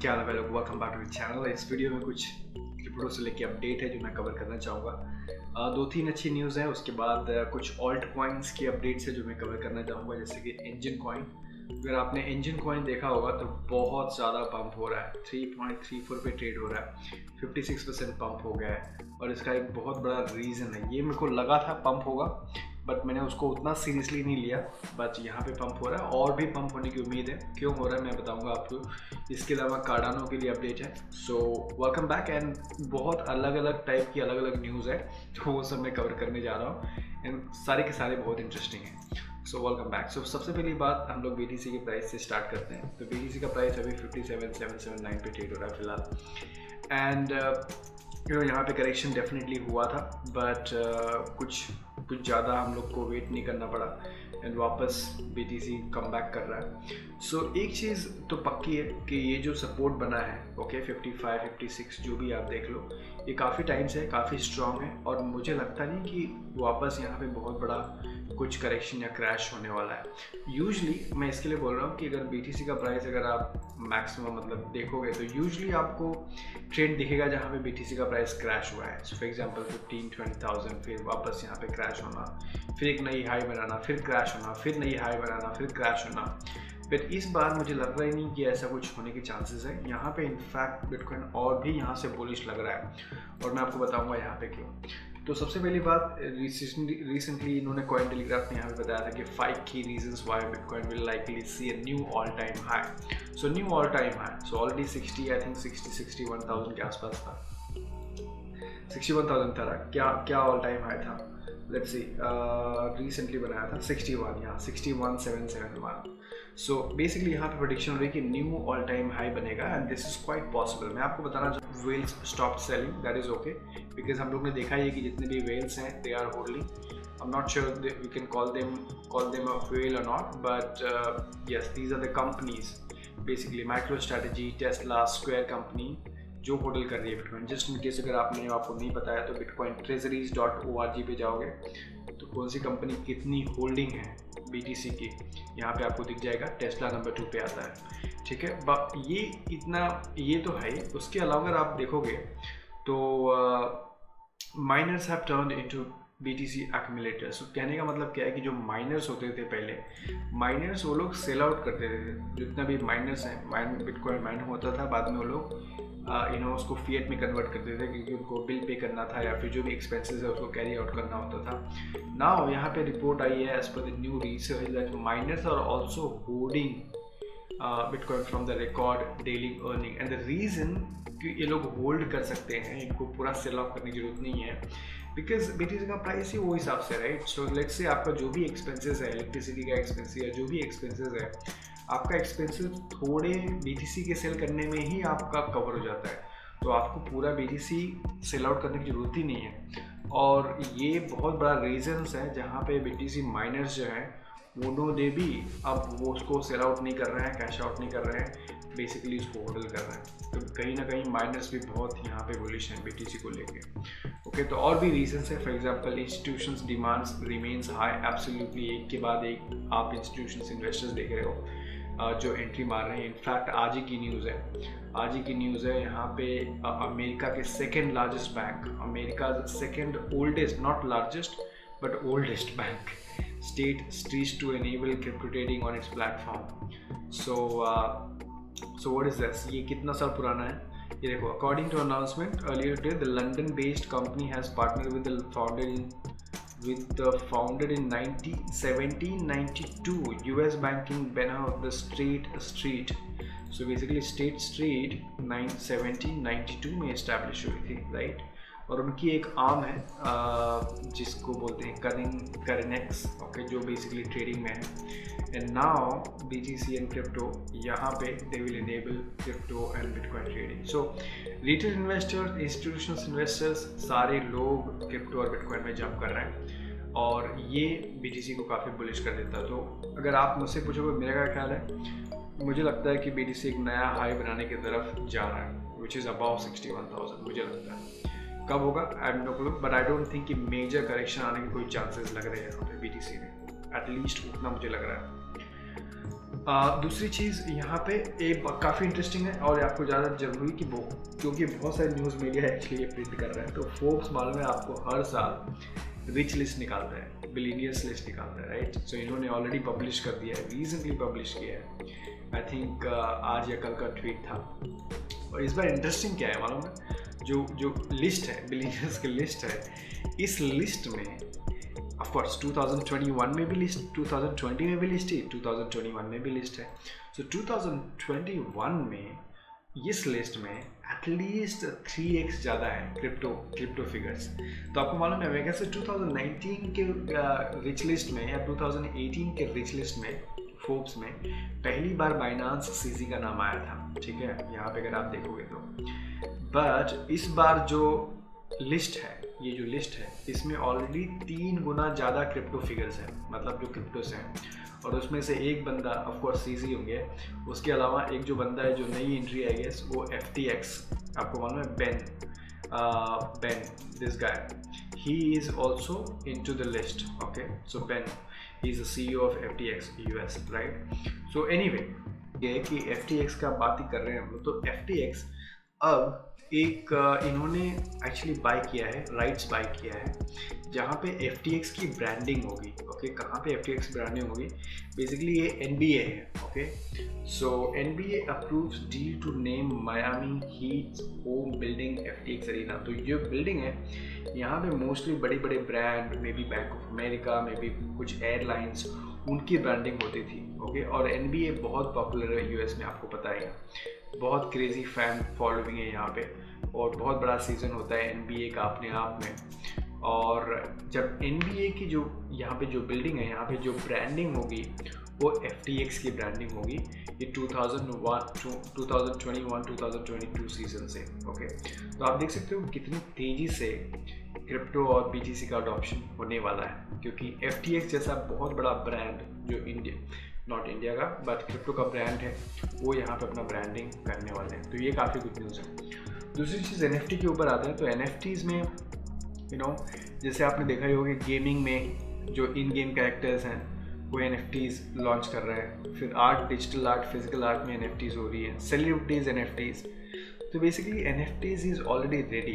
क्या हाल है लोग, welcome back to the channel. इस वीडियो में कुछ क्रिप्टो से लेके अपडेट है जो मैं कवर करना चाहूँगा। दो तीन अच्छी न्यूज़ है, उसके बाद कुछ ऑल्ट कॉइन्स की अपडेट्स है जो मैं कवर करना चाहूँगा, जैसे कि एंजन कॉइन। अगर आपने एंजन कॉइन देखा होगा तो बहुत ज़्यादा पंप हो रहा है, 3.34 पे ट्रेड हो रहा है, 56% पंप हो गया है। और इसका एक बहुत बड़ा रीज़न है, ये मेरे को लगा था पंप होगा बट मैंने उसको उतना सीरियसली नहीं लिया। बट यहाँ पे पंप हो रहा है और भी पंप होने की उम्मीद है। क्यों हो रहा है मैं बताऊंगा आपको। इसके अलावा कार्डानो के लिए अपडेट है। So welcome back. एंड बहुत अलग अलग टाइप की अलग अलग न्यूज़ है तो वो सब मैं कवर करने जा रहा हूँ एंड सारे के सारे बहुत इंटरेस्टिंग हैं। So welcome back. सो सबसे पहली बात हम लोग BTC के प्राइस से स्टार्ट करते हैं। तो BTC का प्राइस अभी 57,779 पे ट्रेड हो रहा है फिलहाल। एंड यहाँ पे करेक्शन डेफिनेटली हुआ था बट कुछ ज़्यादा हम लोग को वेट नहीं करना पड़ा एंड वापस BTC कम बैक कर रहा है। सो एक चीज़ तो पक्की है कि ये जो सपोर्ट बना है, ओके 55, 56 जो भी आप देख लो, ये काफ़ी टाइम से काफ़ी स्ट्रॉन्ग है और मुझे लगता नहीं कि वापस यहाँ पे बहुत बड़ा कुछ करेक्शन या क्रैश होने वाला है। यूजली मैं इसके लिए बोल रहा हूँ कि अगर BTC का प्राइस अगर आप मैक्सिमम मतलब देखोगे तो यूजली आपको ट्रेंड दिखेगा जहाँ पे BTC का प्राइस क्रैश हुआ है। सो फॉर एग्जांपल 15-20,000, फिर वापस यहाँ पे क्रैश होना, फिर एक नई हाई बनाना, फिर क्रैश होना, फिर नई हाई बनाना, फिर क्रैश होना। बट इस बार मुझे लग रहा ही नहीं कि ऐसा कुछ होने के चांसेस है। यहाँ पे इनफैक्ट बिटकॉइन और भी यहाँ से बुलिश लग रहा है और मैं आपको बताऊंगा यहाँ पे क्यों। तो सबसे पहली बात, रिसेंटली इन्होंने कॉइन टेलीग्राफ में यहाँ पे बताया था कि 5 की reasons why bitcoin will likely see a new all time high. So new all time high, so already 60 I think 61,000 के आसपास था, 61,000 था। क्या ऑल टाइम हाई था? लेट्स सी, रिसेंटली बनाया था 61, यहाँ 61,771। सो बेसिकली यहाँ पे प्रेडिक्शन हो रही है कि न्यू ऑल टाइम हाई बनेगा and this is quite possible. मैं आपको बताना चाहूँ, whales stop selling, that is okay, because हम लोग ने देखा है कि जितने भी वेल्स हैं they are holding. I am not sure we can call them a whale or not, but yes, these are the companies, basically MicroStrategy, Tesla, square company जो होल्ड कर रही है बिटकॉइन। जस्ट इन केस अगर आपको नहीं पता है तो bitcointreasuries.org पे जाओगे तो कौन सी कंपनी कितनी होल्डिंग है BTC की यहाँ पे आपको दिख जाएगा। टेस्ला नंबर 2 पे आता है, ठीक है। ये तो है। उसके अलावा अगर आप देखोगे तो miners have turned into BTC accumulators. तो कहने का मतलब क्या है कि जो माइनर्स होते थे पहले, माइनर्स वो लोग सेल आउट करते थे। जितना भी माइनर्स हैं, बिटकॉइन माइन होता था, बाद में वो लोग उसको फिएट में कन्वर्ट करते थे क्योंकि उनको बिल पे करना था या फिर जो भी एक्सपेंसेस है उसको कैरी आउट करना होता था। नाउ यहाँ पे रिपोर्ट आई है as per the new research that miners are also holding bitcoin from the record daily earning. And the reason कि ये लोग होल्ड कर सकते हैं, इनको पूरा सेल ऑफ करने की जरूरत नहीं है, बिकॉज BTC का प्राइस ही वो हिसाब से, राइट। सो लेट्स से आपका जो भी एक्सपेंसेस है, इलेक्ट्रिसिटी का एक्सपेंस या जो भी एक्सपेंसेस है, आपका एक्सपेंसेस थोड़े BTC के सेल करने में ही आपका कवर हो जाता है। तो आपको पूरा BTC सेल आउट करने की ज़रूरत ही नहीं है। और ये बहुत बड़ा रीजंस है जहाँ पे BTC माइनर्स जो हैं उन्होंने भी अब वो उसको सेल आउट नहीं कर रहे हैं, कैश आउट नहीं कर रहे हैं, बेसिकली उसको होल्ड कर रहे हैं। तो कहीं ना कहीं माइनर्स भी बहुत यहाँ पे बुलिश हैं BTC को लेके। ओके, तो और भी रीजंस है। For example institutions demands remains high, absolutely एक के बाद एक आप इंस्टीट्यूशंस इन्वेस्टर्स देख रहे हो जो एंट्री मार रहे हैं। इनफैक्ट आज ही की न्यूज़ है यहाँ पे अमेरिका के second largest bank, America second oldest, not largest but oldest bank, state streets to enable crypto trading on its platform. So what is this? ये कितना साल पुराना है ये देखो। According to announcement earlier today, the London-based company has partnered with the founded in 1792 US banking banner of the State Street. So basically State Street 1792 में establish हुई थी, right? और उनकी एक आर्म है जिसको बोलते हैं करेनेक्स, ओके, जो बेसिकली ट्रेडिंग में है। And now BTC and crypto यहाँ पे they will enable crypto and bitcoin trading. So retail investors, institutional investors, सारे लोग क्रिप्टो और बिटकॉइन में जंप कर रहे हैं और ये BTC को काफ़ी बुलिश कर देता है। तो अगर आप मुझसे पूछोगे मेरा क्या ख्याल है, मुझे लगता है कि BTC एक नया हाई बनाने की तरफ जा रहा है, विच इज़ अबाउ 61,000 मुझे लगता है। कब होगा I know clue, but I don't think कि मेजर करेक्शन आने के कोई चांसेस लग रहे हैं यहाँ पे BTC में, एटलीस्ट उतना मुझे लग रहा है। दूसरी चीज़ यहाँ पे एक काफ़ी इंटरेस्टिंग है और आपको ज़्यादा जरूरी कि वो, क्योंकि बहुत सारे न्यूज़ मीडिया एक्चुअली ये प्रिंट कर रहे हैं, तो फोर्ब्स मालूम है आपको हर साल रिच लिस्ट निकालता है, बिलियनियर्स लिस्ट निकालता है, राइट। सो इन्होंने ऑलरेडी पब्लिश कर दिया है, रिसेंटली पब्लिश किया है, आई थिंक आज या कल का ट्वीट था। और इस बार इंटरेस्टिंग क्या है मालूम है, जो लिस्ट है, बिलियनियर्स की लिस्ट है, इस लिस्ट में ऑफ कोर्स 2021 में भी लिस्ट, 2020 में भी लिस्ट है, 2021 में भी लिस्ट है। सो 2021 में इस लिस्ट में एटलीस्ट 3x ज़्यादा है क्रिप्टो फिगर्स। तो आपको मालूम है वैसे से 2019 के रिच लिस्ट में या 2018 के रिच लिस्ट में फोर्ब्स में पहली बार बाइनांस सीजी का नाम आया था, ठीक है, यहाँ पे अगर आप देखोगे तो। बट इस बार जो लिस्ट है, ये जो लिस्ट है, इसमें ऑलरेडी 3 गुना ज़्यादा क्रिप्टो फिगर्स हैं, मतलब जो क्रिप्टोस हैं, और उसमें से एक बंदा ऑफ कोर्स सीजी होंगे, उसके अलावा एक जो बंदा है जो नई एंट्री आई है वो FTX, आपको मालूम है Ben this guy, he is also into the list, okay. So Ben he is the CEO of FTX US, right. So anyway ये कि FTX का बात ही कर रहे हैं हम लोग, तो FTX अब एक इन्होंने एक्चुअली बाय किया है, राइट्स बाय किया है, जहाँ पे FTX की ब्रांडिंग होगी, ओके। कहाँ पे FTX ब्रांडिंग होगी, बेसिकली ये NBA है, okay. So NBA approves deal to name Miami Heat home building FTX arena. तो ये बिल्डिंग है, यहाँ पे मोस्टली बड़े बड़े brand, maybe Bank of America, maybe कुछ एयरलाइंस, उनकी ब्रांडिंग होती थी, ओके। और NBA बहुत पॉपुलर है US में, आपको पता है, बहुत क्रेजी फैन फॉलोइंग है यहाँ पे, और बहुत बड़ा सीज़न होता है NBA का अपने आप में। और जब NBA की जो यहाँ पे जो बिल्डिंग है, यहाँ पे जो ब्रांडिंग होगी वो FTX की ब्रांडिंग होगी, ये 2021-2022 सीज़न से, ओके। तो आप देख सकते हो कितनी तेज़ी से क्रिप्टो और BTC का अडॉप्शन होने वाला है, क्योंकि FTX जैसा बहुत बड़ा ब्रांड जो नॉट इंडिया का बट क्रिप्टो का ब्रांड है, वो यहाँ पे अपना ब्रांडिंग करने वाले हैं। तो ये काफ़ी गुड न्यूज़ है। दूसरी चीज़ NFT के ऊपर आते हैं, तो NFTs में जैसे आपने देखा ही होगा गेमिंग में जो इन गेम कैरेक्टर्स हैं वो NFTs लॉन्च कर रहे हैं, फिर art, digital art, physical art में NFTs हो रही है, सेलिब्रिटीज़ NFTs। तो basically NFTs is already ready,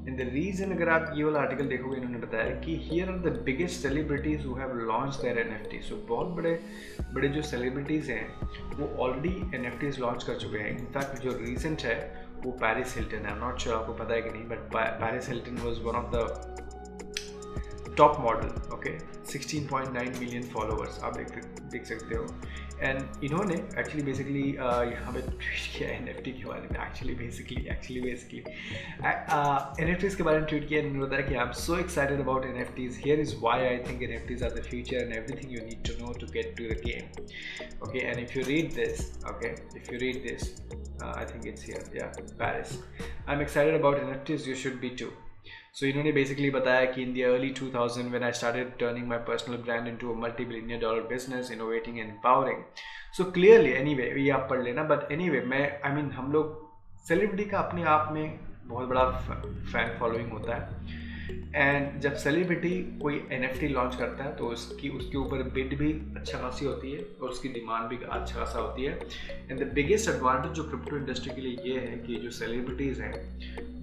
and the reason, अगर आप ये वाला आर्टिकल देखोगे, इन्होंने बताया कि here are the biggest celebrities who have launch their NFT। So बहुत बड़े बड़े जो सेलिब्रिटीज़ हैं वो ऑलरेडी NFTs लॉन्च कर चुके हैं। इनफैक्ट जो रिसेंट है वो पैरिस हिल्टन है, नॉट श्योर आपको पता है कि नहीं, but Paris Hilton was one of the top model, okay. 16.9 million followers आप देख सकते हो। एंड इन्होंने एक्चुअली बेसिकली यहाँ पे ट्वीट किया NFT के बारे में, एक्चुअली बेसिकली NFTs के बारे में ट्वीट किया। इन्होंने बताया कि I am so excited about NFTs, here is why I think NFTs are the future and everything you need to know to get to the game, okay. And if you read this, okay, if you read this, I think it's here, yeah Paris, I am excited about NFTs, you should be too. So इन्होंने बेसिकली बताया कि in the early 2000 when I started turning my personal brand into a multi-billion dollar business, innovating and empowering. So clearly anyway ये आप पढ़ लेना, but anyway I mean हम लोग सेलिब्रिटी का अपने आप में बहुत बड़ा फैन फॉलोइंग होता है, एंड जब सेलिब्रिटी कोई NFT लॉन्च करता है तो उसके ऊपर बिड भी अच्छा खासी होती है और उसकी डिमांड भी अच्छा खासा होती है। एंड द बिगेस्ट एडवांटेज जो क्रिप्टो इंडस्ट्री के लिए ये है कि जो सेलिब्रिटीज़ हैं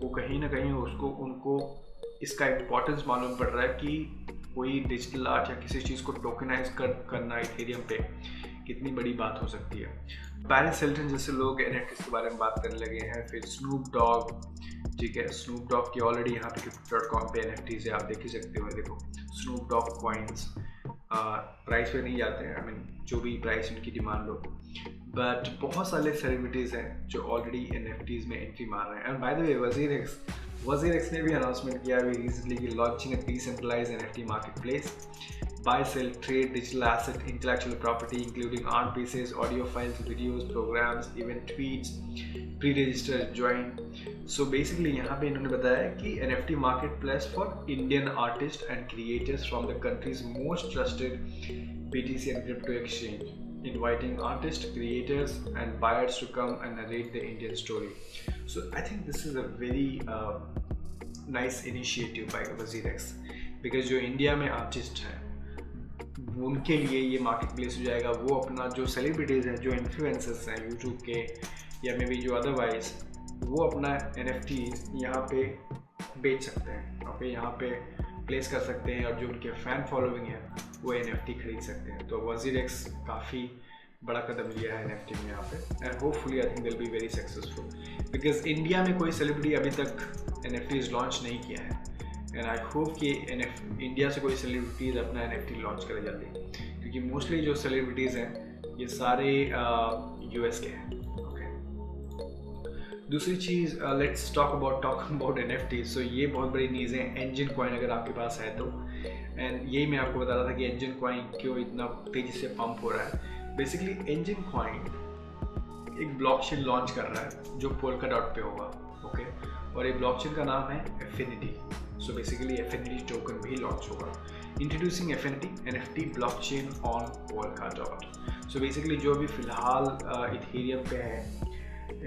वो कहीं ना कहीं उनको इसका इम्पोर्टेंस मालूम पड़ रहा है कि कोई डिजिटल आर्ट या किसी चीज़ को टोकनाइज करना इथेरियम पे कितनी बड़ी बात हो सकती है। पैरिस हिल्टन जैसे लोग NFTs के बारे में बात करने लगे हैं, फिर स्नूप डॉग, ठीक है, स्नूप डॉग की ऑलरेडी यहाँ पे crypto.com पे NFTs है, आप देख ही सकते हो। देखो स्नूप डॉग कॉइन्स प्राइस पे नहीं जाते हैं, आई मीन जो भी प्राइस उनकी डिमांड हो, बट बहुत सारे सेलिब्रिटीज़ हैं जो ऑलरेडी NFTs में एंट्री मार रहे हैं। एंड बाय द वे वजीर एक्स ने भी अनाउंसमेंट किया अभी रिसेंटली कि launching a decentralized NFT marketplace, buy, sell, trade digital asset, intellectual property including art pieces, audio files, videos, programs, even tweets, pre-register, join. So basically यहाँ पे इन्होंने बताया कि NFT marketplace for Indian artists and creators from the country's most trusted BTC and crypto exchange, inviting artists, creators and buyers to come and narrate the Indian story. So I think this is a very nice initiative by WazirX, because जो India में artist हैं उनके लिए ये market place हो जाएगा। वो अपना जो सेलिब्रिटीज़ हैं, जो इन्फ्लुएंसर्स हैं यूट्यूब के या मे बी जो अदरवाइज, वो अपना NFT यहाँ पे बेच सकते हैं, ओके, यहाँ पे प्लेस कर सकते हैं, और जो उनके फ़ैन फॉलोइंग है वो NFT खरीद सकते हैं। तो WazirX काफ़ी बड़ा कदम लिया है NFT में यहाँ पे, and hopefully I think will be very successful, because India में कोई सेलिब्रिटी अभी तक NFTs लॉन्च नहीं किया है, एंड आई होप कि इंडिया से कोई सेलिब्रिटीज़ अपना NFT लॉन्च करे जल्दी, क्योंकि मोस्टली जो सेलिब्रिटीज़ हैं ये सारे US के हैं। दूसरी चीज़, लेट्स टॉक अबाउट NFT। सो ये बहुत बड़ी न्यूज़ है, एंजन कॉइन अगर आपके पास है तो, एंड यही मैं आपको बता रहा था कि एंजन कॉइन क्यों इतना तेज़ी से पंप हो रहा है। बेसिकली एंजन कॉइन एक ब्लॉकचेन लॉन्च कर रहा है जो Polkadot पे होगा, ओके, और ये ब्लॉकचेन का नाम है affinity. So basically affinity token भी लॉन्च होगा। Introducing affinity NFT blockchain on Polkadot। So basically जो भी फिलहाल इथेरियम पे है,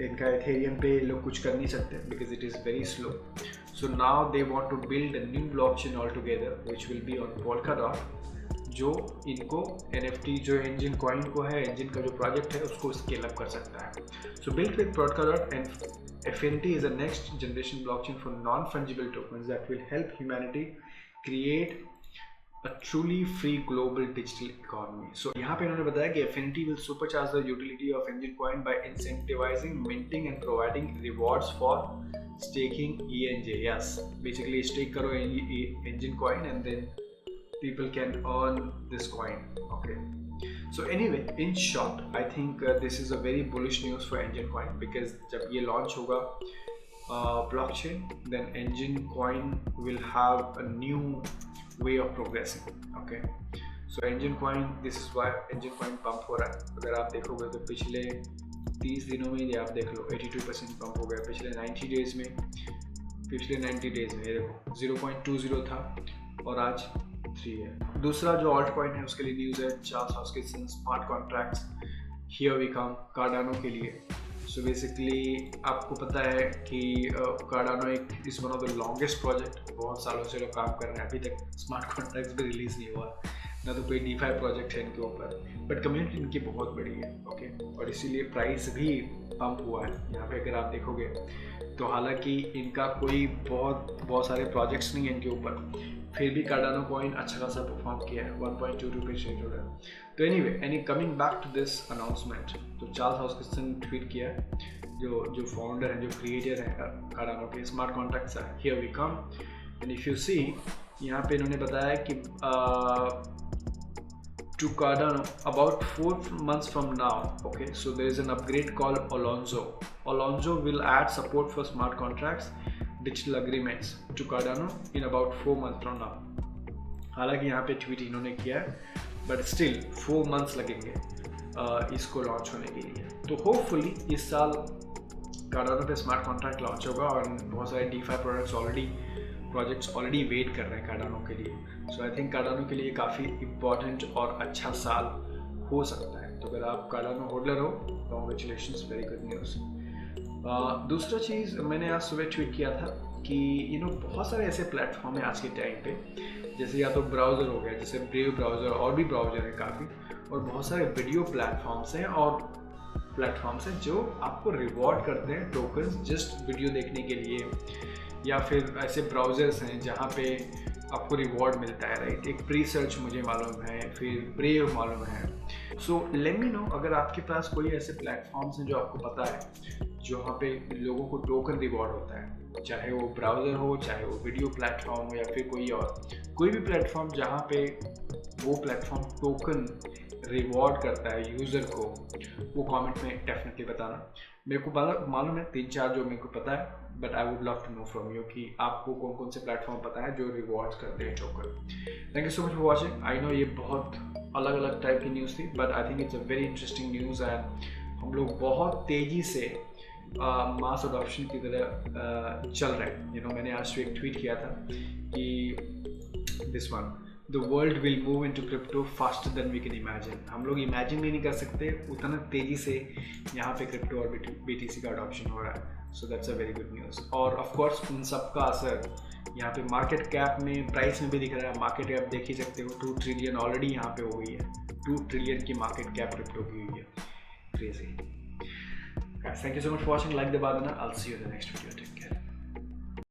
इनका इथेरियम पे लोग कुछ कर नहीं सकते because it is very slow. So now they want to build a new blockchain all together which will be on Polkadot, जो इनको NFT जो एंजन कॉइन को है, एंजन का जो प्रोजेक्ट है उसको स्केल अप कर सकता है। So built with Polkadot and affinity is a next generation blockchain for non fungible tokens that will help humanity create a truly free global digital economy. So यहाँ पे इन्होंने बताया कि Affinity will supercharge the utility of Engine Coin by incentivizing minting and providing rewards for staking ENJ. Yes, basically stake करो Engine Coin and then people can earn this coin. Okay. So anyway, in short, I think this is a very bullish news for Engine Coin, because जब ये launch होगा blockchain, then Engine Coin will have a new way of progressing, okay. So Engine Coin, this is why Engine Coin pump हो रहा है। अगर आप देखोगे तो पिछले 30 दिनों में ये आप देख लो 82% पम्प हो गया। पिछले 90 डेज में ये देखो 0.20 था और आज 3 है। दूसरा जो ऑल्ट कॉइन है उसके लिए न्यूज़ है, Charles Hoskinson smart contracts here we come Cardano के लिए। सो बेसिकली आपको पता है कि कार्डानो एक is one of the longest project, बहुत सालों से लोग काम कर रहे हैं, अभी तक स्मार्ट कॉन्ट्रैक्ट्स भी रिलीज़ नहीं हुआ, ना तो कोई DeFi प्रोजेक्ट है इनके ऊपर, बट कम्युनिटी इनकी बहुत बड़ी है, ओके, और इसीलिए प्राइस भी पंप हुआ है यहाँ पे अगर आप देखोगे तो। हालांकि इनका कोई बहुत सारे प्रोजेक्ट्स नहीं है इनके ऊपर, फिर भी कार्डानो कॉइन अच्छा खासा परफॉर्म किया है, 1.2 रुपये ट्रेड हो रहा है। तो any coming back to this announcement, तो चार्ल्स हॉस्किंसन ट्वीट किया है, जो फाउंडर हैं, जो क्रिएटर हैं कार्डानो के, स्मार्ट कॉन्ट्रैक्ट्स है here we come, and if you see यहाँ पे इन्होंने बताया कि to Cardano about 4 months from now, okay, so there is an upgrade called Alonzo will add support for smart contracts digital agreements to Cardano in about 4 months from now। हालांकि यहाँ पे tweet इन्होंने किया है, बट स्टिल 4 मंथ्स लगेंगे इसको launch होने के लिए। तो होपफुली इस साल कार्डानो पे स्मार्ट कॉन्ट्रैक्ट लॉन्च होगा, और बहुत सारे DeFi प्रोजेक्ट्स ऑलरेडी वेट कर रहे हैं कार्डानो के लिए। सो आई थिंक कार्डानो के लिए काफ़ी इम्पॉर्टेंट और अच्छा साल हो सकता है। तो अगर आप कार्डानो होल्डर हो, कॉन्ग्रेचुलेशंस, वेरी गुड न्यूज़। दूसरा चीज़ मैंने आज सुबह ट्वीट किया था कि बहुत सारे ऐसे प्लेटफॉर्म हैं आज के टाइम पे, जैसे या तो ब्राउज़र हो गया, जैसे ब्रेव ब्राउज़र, और भी ब्राउज़र है काफ़ी, और बहुत सारे वीडियो प्लेटफॉर्म्स हैं जो आपको रिवॉर्ड करते हैं टोकन्स जस्ट वीडियो देखने के लिए, या फिर ऐसे ब्राउज़र्स हैं जहाँ पे आपको रिवॉर्ड मिलता है, राइट। एक प्री सर्च मुझे मालूम है, फिर ब्रेव मालूम है। सो लेट मी नो अगर आपके पास कोई ऐसे प्लेटफॉर्म्स हैं जो आपको पता है, जहाँ पे लोगों को टोकन रिवॉर्ड होता है, चाहे वो ब्राउज़र हो, चाहे वो वीडियो प्लेटफॉर्म हो, या फिर कोई भी प्लेटफॉर्म जहाँ पे वो प्लेटफॉर्म टोकन रिवॉर्ड करता है यूज़र को, वो कमेंट में डेफिनेटली बताना। मेरे को मालूम है 3-4 जो मेरे को पता है, but I would love to know from you कि आपको कौन कौन से प्लेटफॉर्म पता है जो रिवॉर्ड्स करते हैं token. Thank you so much for watching. I know ये बहुत अलग अलग टाइप की न्यूज़ थी, but I think it's a very interesting news, and हम लोग बहुत तेज़ी से मास अडॉप्शन की तरह चल रहे हैं। मैंने आज एक ट्वीट किया था कि this one, the world will move into crypto faster than we can imagine. हम लोग इमेजिन भी नहीं कर सकते उतना तेज़ी से यहाँ पे क्रिप्टो और BTC का अडॉप्शन हो रहा है। So that's a very good news. और ऑफ कोर्स उन सब का असर यहाँ पे मार्केट कैप में, प्राइस में भी दिख रहा है, मार्केट कैप देख ही सकते हो 2 ट्रिलियन ऑलरेडी यहाँ पे हो गई है। 2 ट्रिलियन की मार्केट कैप क्रिप्टो की हुई है, crazy. Thank you so much for watching, like the बादना, I will see you in the next video.